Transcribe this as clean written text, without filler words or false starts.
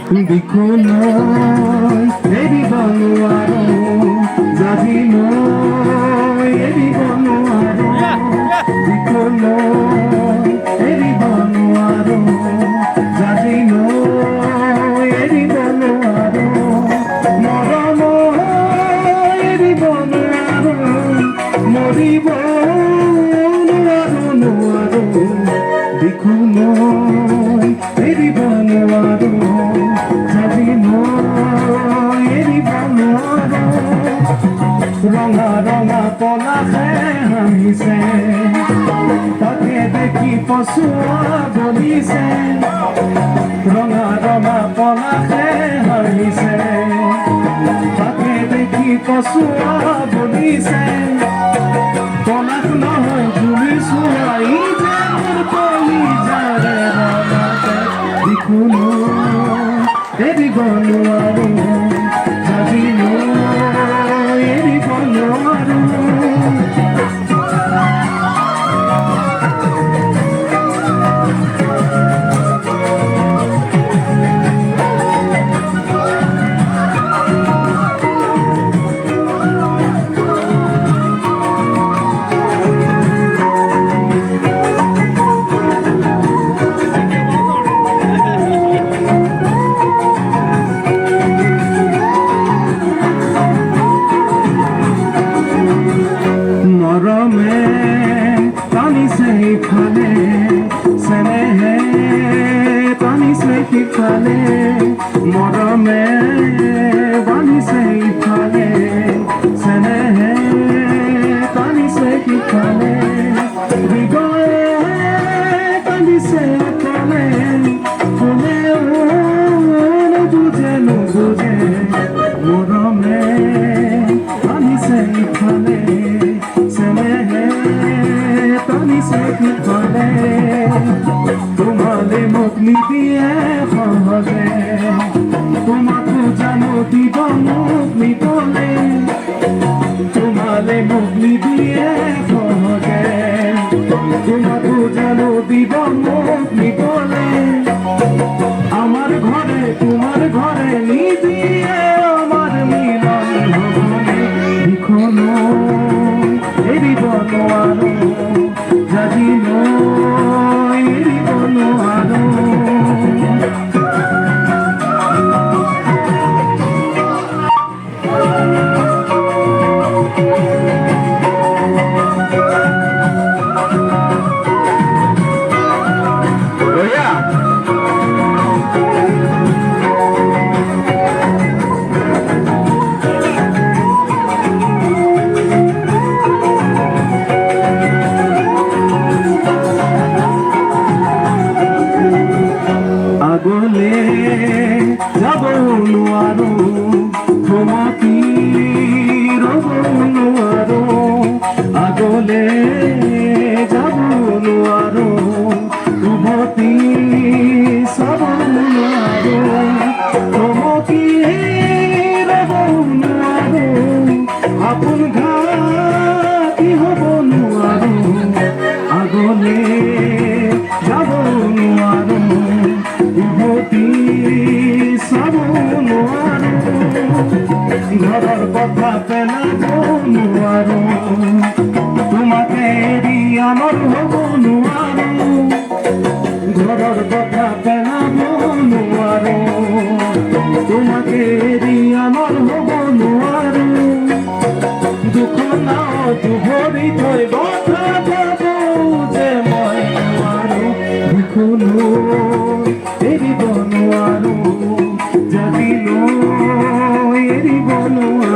দেখো নয় এরি বনোয়ারো যাবি নয় এরি বনোয়ারো দেখো নয় এরি বনোয়ারো যাবি নয় এরি বনোয়ারো মরম এরি বনোয়ারো মরিব নোয়ারো নোয়ারো দেখো নয় এরি বনোয়ারো রঙা রঙা পলাশে হামিছে তাকে দেখি পশুয়া বলিছে রঙা রঙা পলাশে হামিছে তাকে দেখি পশুয়া বলিছে পলাশ নহয় তুমি চুয়াই যে মোর কলি যারে রঙাতে দেখুনো এরি বনোয়ারো যাবি এরি বনোয়ারো মরমে পানি से ही फले स्नेहे पानी से ही फले मरमे पानी से ही फले स्नेहे पानी से ही फले हृदय पानी से फले फुले न बुझे मरमे पानी से ही फले তোমালে মোক নিদিয়ে সহজে তোমাকো জানো দিব মোক নিবলে তোমালে মোক নিদিয়ে সহজে তোমাকো জানো দিব মোক নিবলে আমার ঘরে তোমার ঘরে নিদিয়ে আমার মিলন হবনে লিখনো এরি বনোয়ারো যাবি নয় এরি বনোয়ারো আগলে যাব নোৱাৰো থমকি ৰ'ব নোৱাৰো আগলে যাব নোৱাৰো উভতি চাব নোৱাৰো থমকি ৰ'ব নোৱাৰো আপোন ঘাটি হ'ব নোৱাৰো আগলে যাব নোৱাৰো উভতি চাব নোৱাৰো ঘৰৰ কথা পেলাব নোৱাৰো তোমাকে এৰি আনৰ হ'ব নোৱাৰো ঘৰৰ কথা পেলাব নোৱাৰো তোমাকে এৰি আনৰ হ'ব নোৱাৰো দুখ নাও ভৰি থৈ কথা পাব যে মই নোৱাৰো দুখনো এৰি বনোৱাৰো যাবি নয় এৰি বনোৱাৰো